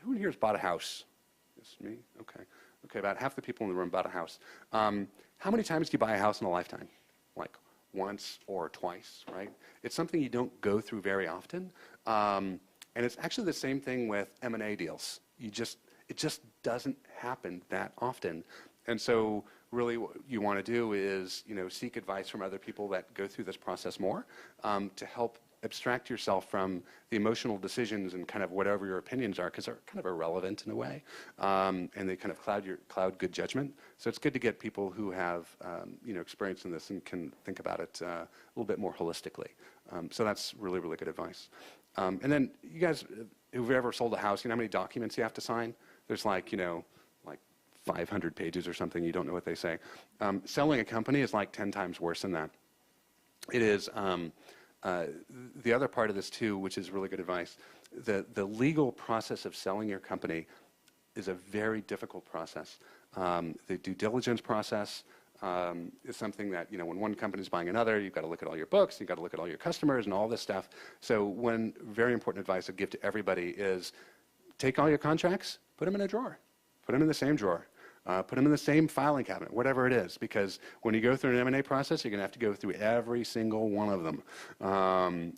who in here has bought a house? Just me? Okay. Okay, about half the people in the room bought a house. How many times do you buy a house in a lifetime? Like once or twice, right? It's something you don't go through very often. And it's actually the same thing with M&A deals. It just doesn't happen that often. And so really what you want to do is, seek advice from other people that go through this process more, to help abstract yourself from the emotional decisions and kind of whatever your opinions are, because they're kind of irrelevant in a way, and they kind of cloud good judgment. So it's good to get people who have experience in this and can think about it a little bit more holistically. So that's really, really good advice. And then you guys who've ever sold a house, you know how many documents you have to sign? There's like 500 pages or something. You don't know what they say. Selling a company is like 10 times worse than that. It is. The other part of this too, which is really good advice, the legal process of selling your company is a very difficult process. The due diligence process is something that, when one company is buying another, you've got to look at all your books, you've got to look at all your customers and all this stuff. So one very important advice I give to everybody is take all your contracts, put them in a drawer, put them in the same drawer. Put them in the same filing cabinet, whatever it is, because when you go through an M&A process, you're going to have to go through every single one of them.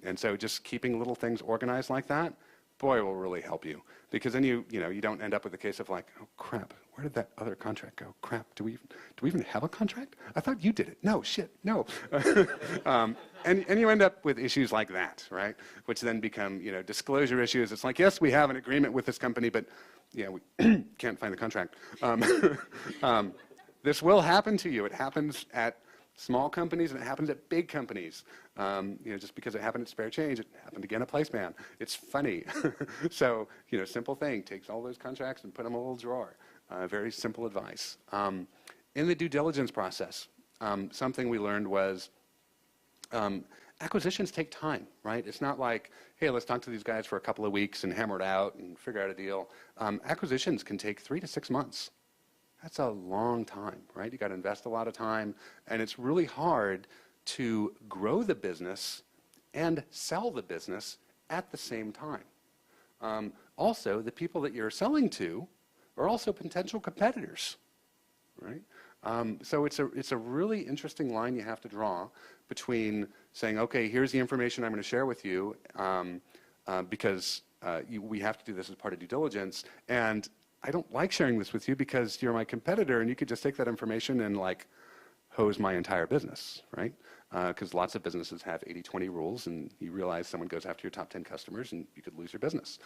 And so just keeping little things organized like that, boy, will really help you. Because then you don't end up with a case of like, oh crap, where did that other contract go? Crap, do we even have a contract? I thought you did it. No, shit, no. And you end up with issues like that, right? Which then become disclosure issues. It's like, yes, we have an agreement with this company, but yeah, we can't find the contract. This will happen to you. It happens at small companies and it happens at big companies. Just because it happened at Spare Change, it happened again at Placeman. It's funny. So, simple thing, takes all those contracts and put them in a little drawer. Very simple advice. In the due diligence process, something we learned was acquisitions take time, right? It's not like, hey, let's talk to these guys for a couple of weeks and hammer it out and figure out a deal. Acquisitions can take 3 to 6 months. That's a long time, right? You got to invest a lot of time, and it's really hard to grow the business and sell the business at the same time. Also, the people that you're selling to are also potential competitors, right? So it's a really interesting line you have to draw between saying, okay, here's the information I'm going to share with you, because we have to do this as part of due diligence, and I don't like sharing this with you because you're my competitor and you could just take that information and like hose my entire business, right? Because lots of businesses have 80-20 rules, and you realize someone goes after your top 10 customers and you could lose your business.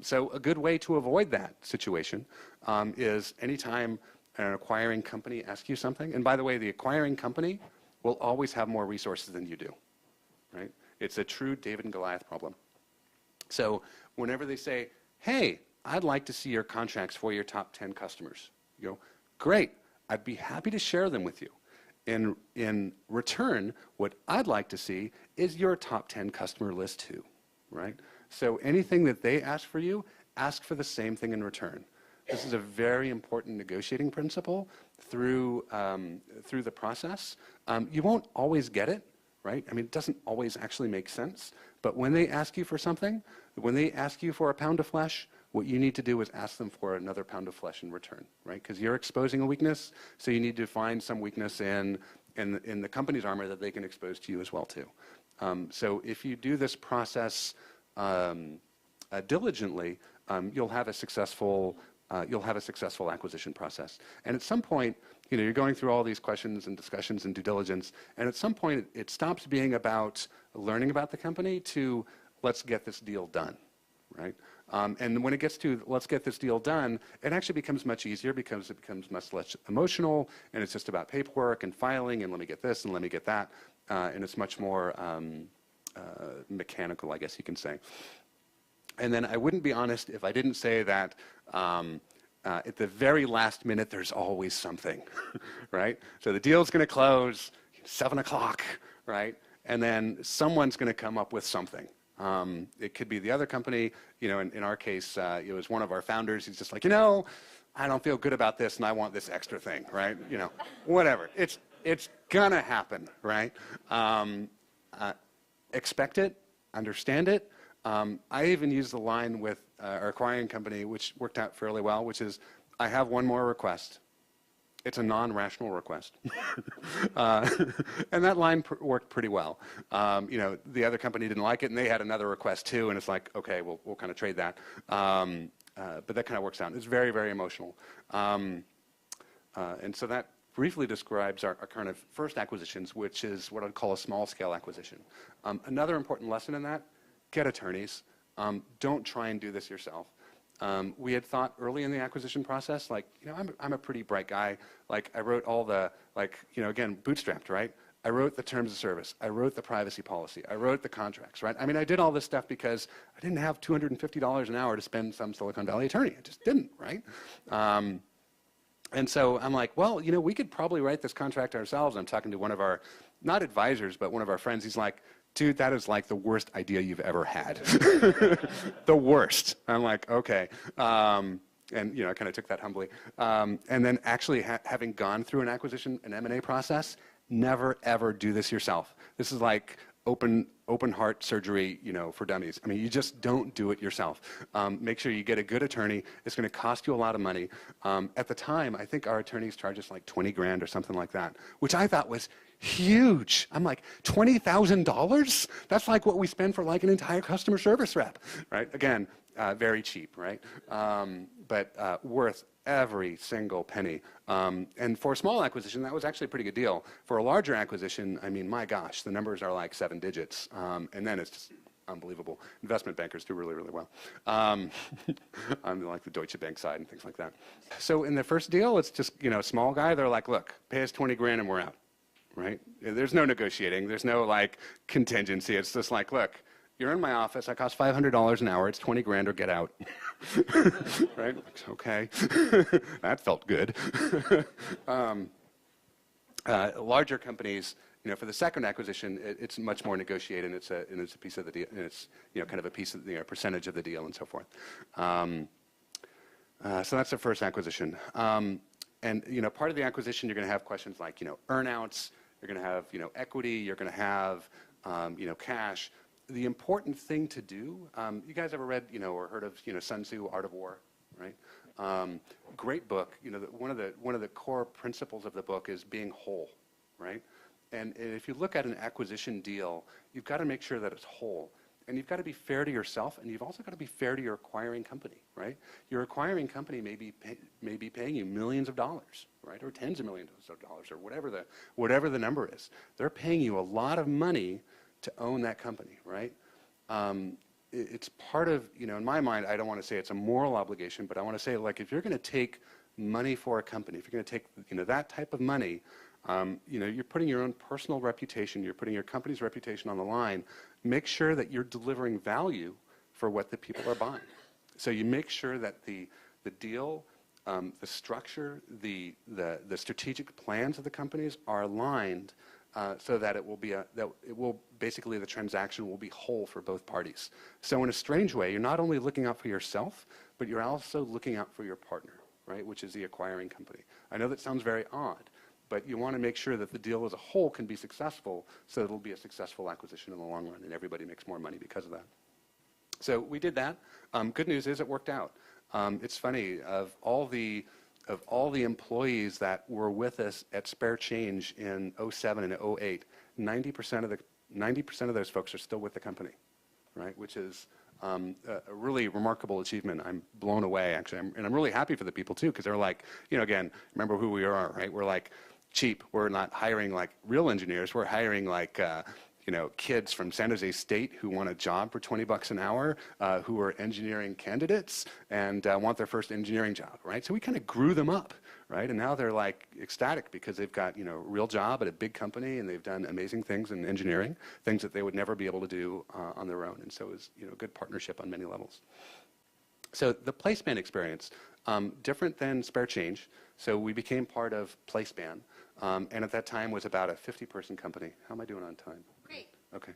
So a good way to avoid that situation is anytime an acquiring company asks you something, and by the way, the acquiring company will always have more resources than you do, right? It's a true David and Goliath problem. So whenever they say, hey, I'd like to see your contracts for your top 10 customers, you go, great, I'd be happy to share them with you. In return, what I'd like to see is your top 10 customer list too, right? So anything that they ask for you, ask for the same thing in return. This is a very important negotiating principle through the process. You won't always get it, right? I mean, it doesn't always actually make sense, but when they ask you for something, when they ask you for a pound of flesh, what you need to do is ask them for another pound of flesh in return, right? Because you're exposing a weakness, so you need to find some weakness in the company's armor that they can expose to you as well too. So if you do this process diligently, you'll have a successful acquisition process. And at some point, you're going through all these questions and discussions and due diligence, and at some point it stops being about learning about the company to let's get this deal done, right? And when it gets to let's get this deal done, it actually becomes much easier because it becomes much less emotional, and it's just about paperwork and filing and let me get this and let me get that, and it's much more mechanical, I guess you can say. And then I wouldn't be honest if I didn't say that at the very last minute, there's always something, right? So the deal's going to close 7 o'clock, right? And then someone's going to come up with something. It could be the other company, in our case, it was one of our founders. He's just like, I don't feel good about this and I want this extra thing, right? Whatever. It's gonna happen, right? Expect it, understand it, I even used the line with our acquiring company, which worked out fairly well, which is, I have one more request. It's a non-rational request. And that line worked pretty well. The other company didn't like it, and they had another request too, and it's like, okay, we'll kind of trade that. But that kind of works out. It's very, very emotional. And so that briefly describes our kind of first acquisitions, which is what I'd call a small-scale acquisition. Another important lesson in that, get attorneys. Don't try and do this yourself. We had thought early in the acquisition process, like, I'm a pretty bright guy. Like, I wrote all the, again, bootstrapped, right? I wrote the terms of service. I wrote the privacy policy. I wrote the contracts, right? I mean, I did all this stuff because I didn't have $250 an hour to spend some Silicon Valley attorney. I just didn't, right? And so I'm like, well, we could probably write this contract ourselves. I'm talking to one of our, not advisors, but one of our friends. He's like, dude, that is like the worst idea you've ever had. The worst. I'm like, okay. And I kind of took that humbly. And then actually having gone through an acquisition, an M&A process, never ever do this yourself. This is like open heart surgery, for dummies. I mean, you just don't do it yourself. Make sure you get a good attorney. It's going to cost you a lot of money. At the time, I think our attorneys charged us like 20 grand or something like that, which I thought was huge. I'm like, $20,000? That's like what we spend for like an entire customer service rep, right? Again, very cheap, right? But worth every single penny. And for a small acquisition, that was actually a pretty good deal. For a larger acquisition, I mean, my gosh, the numbers are like 7 digits. And then it's just unbelievable. Investment bankers do really, really well. On like the Deutsche Bank side and things like that. So in the first deal, it's just, small guy. They're like, look, pay us 20 grand and we're out, right? There's no negotiating. There's no like contingency. It's just like, look, you're in my office. I cost $500 an hour. It's 20 grand or get out. Right? Okay. That felt good. Larger companies, for the second acquisition, it's much more negotiated, and it's a piece of the deal, and it's kind of a piece of the percentage of the deal and so forth. So that's the first acquisition. And part of the acquisition, you're going to have questions like earnouts. You're going to have equity. You're going to have cash. The important thing to do, you guys ever read, or heard of, Sun Tzu, Art of War, right? Great book. One of the core principles of the book is being whole, right? And if you look at an acquisition deal, you've got to make sure that it's whole. And you've got to be fair to yourself, and you've also got to be fair to your acquiring company, right? Your acquiring company may be paying you millions of dollars, right? Or tens of millions of dollars, or whatever the number is. They're paying you a lot of money to own that company, right? It's part of, in my mind, I don't want to say it's a moral obligation, but I want to say, like, if you're going to take money for a company, if you're going to take, that type of money, you're putting your own personal reputation, you're putting your company's reputation on the line. Make sure that you're delivering value for what the people are buying. So you make sure that the deal, the structure, the strategic plans of the companies are aligned so that basically the transaction will be whole for both parties. So in a strange way, you're not only looking out for yourself, but you're also looking out for your partner, right, which is the acquiring company. I know that sounds very odd, but you want to make sure that the deal as a whole can be successful so it'll be a successful acquisition in the long run and everybody makes more money because of that. So we did that. Good news is it worked out. It's funny, of all the employees that were with us at Spare Change in 07 and 08, 90% of those folks are still with the company, right? Which is a really remarkable achievement. I'm blown away, actually. And I'm really happy for the people, too, because they're like, again, remember who we are, right? We're like cheap. We're not hiring like real engineers. We're hiring like, kids from San Jose State who want a job for 20 bucks an hour, who are engineering candidates and want their first engineering job, right? So we kind of grew them up, right? And now they're like ecstatic because they've got, a real job at a big company and they've done amazing things in engineering, things that they would never be able to do on their own. And so it was, a good partnership on many levels. So the PlaySpan experience, different than Spare Change. So we became part of PlaySpan, and at that time was about a 50-person company. How am I doing on time? Great. Okay.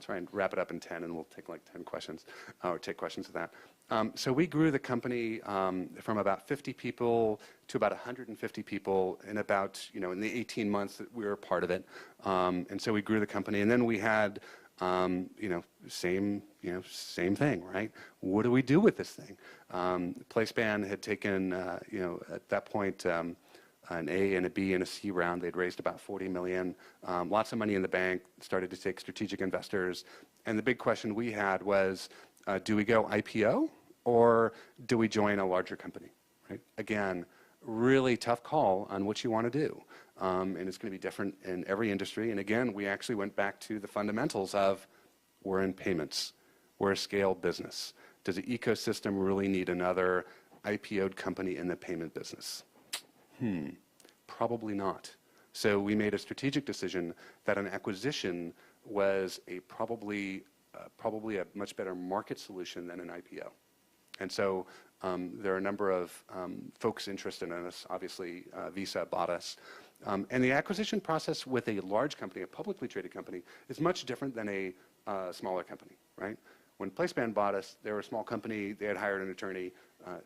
Try and wrap it up in 10, and we'll take like 10 questions, or take questions of that. So we grew the company from about 50 people to about 150 people in about, in the 18 months that we were part of it. And so we grew the company. And then we had Same thing, right? What do we do with this thing? PlaySpan had taken, at that point, an A and a B and a C round. They'd raised about 40 million, lots of money in the bank, started to take strategic investors. And the big question we had was, do we go IPO or do we join a larger company, right? Again, really tough call on what you want to do. And it's going to be different in every industry. And again, we actually went back to the fundamentals of we're in payments. We're a scale business. Does the ecosystem really need another IPO'd company in the payment business? Probably not. So we made a strategic decision that an acquisition was probably a much better market solution than an IPO. And so there are a number of folks interested in us. Obviously, Visa bought us. And the acquisition process with a large company, a publicly traded company, is much different than a smaller company, right? When PlaySpan bought us, they were a small company. They had hired an attorney,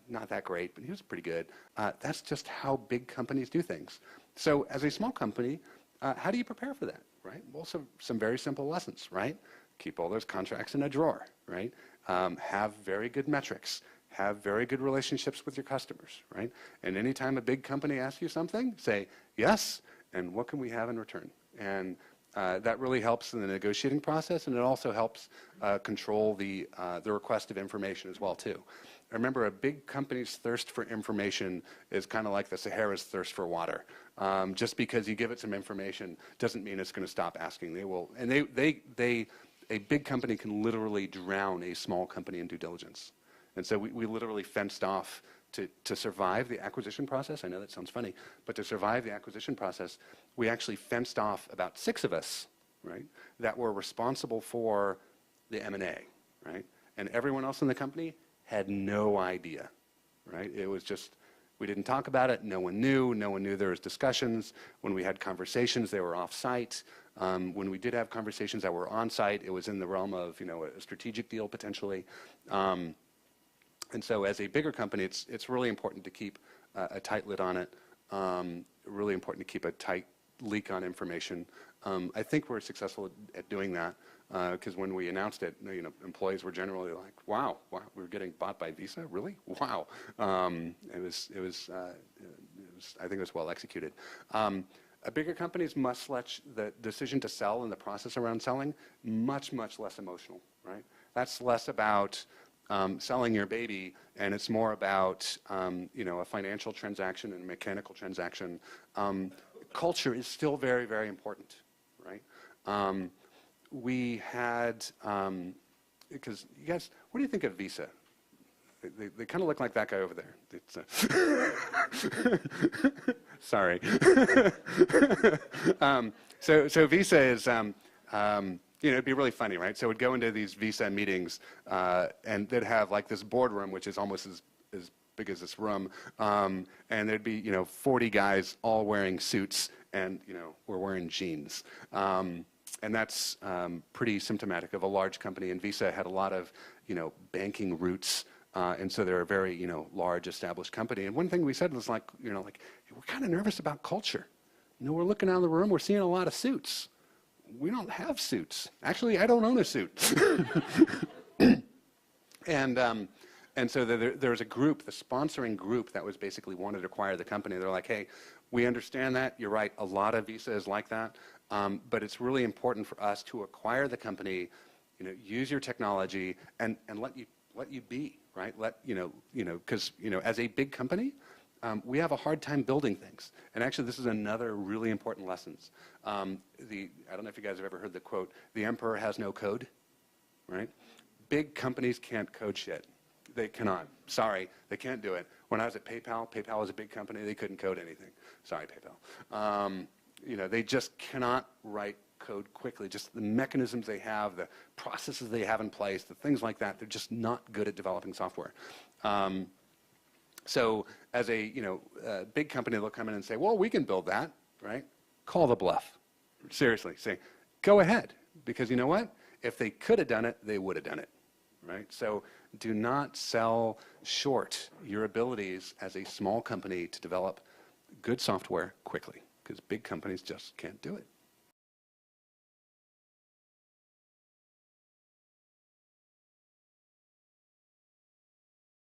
not that great, but he was pretty good. That's just how big companies do things. So as a small company, how do you prepare for that, right? Well, some very simple lessons, right? Keep all those contracts in a drawer, right? Have very good metrics. Have very good relationships with your customers, right? And anytime a big company asks you something, say, yes, and what can we have in return? And that really helps in the negotiating process, and it also helps control the request of information as well, too. Remember, a big company's thirst for information is kind of like the Sahara's thirst for water. Just because you give it some information doesn't mean it's going to stop asking. They will, and a big company can literally drown a small company in due diligence. And so we literally fenced off to survive the acquisition process. I know that sounds funny, but to survive the acquisition process, we actually fenced off about 6 of us, right, that were responsible for the M&A, right? And everyone else in the company had no idea, right? It was just, we didn't talk about it. No one knew. No one knew there was discussions. When we had conversations, they were off-site. When we did have conversations that were on-site, it was in the realm of, a strategic deal potentially. And so as a bigger company, it's really important to keep a tight lid on it, really important to keep a tight leak on information. I think we're successful at doing that because when we announced it, employees were generally like, wow, we're getting bought by Visa? Really? Wow. It was I think it was well executed. A bigger companies must let the decision to sell and the process around selling much, much less emotional, right? That's less about selling your baby, and it's more about a financial transaction and a mechanical transaction. Culture is still very, very important, right? We had, because you guys, what do you think of Visa? They kind of look like that guy over there. Sorry. So Visa is, it'd be really funny, right? So we'd go into these Visa meetings, and they'd have like this boardroom, which is almost as big as this room, and there'd be 40 guys all wearing suits, and we're wearing jeans, and that's pretty symptomatic of a large company. And Visa had a lot of banking roots, and so they're a very large established company. And one thing we said was like hey, we're kind of nervous about culture. We're looking around the room, we're seeing a lot of suits. We don't have suits. Actually, I don't own a suit. And so there was a group, the sponsoring group, that was basically wanted to acquire the company. They're like, hey, we understand that. You're right. A lot of Visa is like that. But it's really important for us to acquire the company, use your technology, and let you be, right? Because as a big company, we have a hard time building things. And actually, this is another really important lesson. I don't know if you guys have ever heard the quote, "The emperor has no code," right? Big companies can't code shit. They cannot. Sorry, they can't do it. When I was at PayPal was a big company. They couldn't code anything. Sorry, PayPal. They just cannot write code quickly. Just the mechanisms they have, the processes they have in place, the things like that, they're just not good at developing software. So as a big company, they'll come in and say, well, we can build that, right? Call the bluff. Seriously, say, go ahead. Because you know what? If they could have done it, they would have done it, right? So do not sell short your abilities as a small company to develop good software quickly, because big companies just can't do it.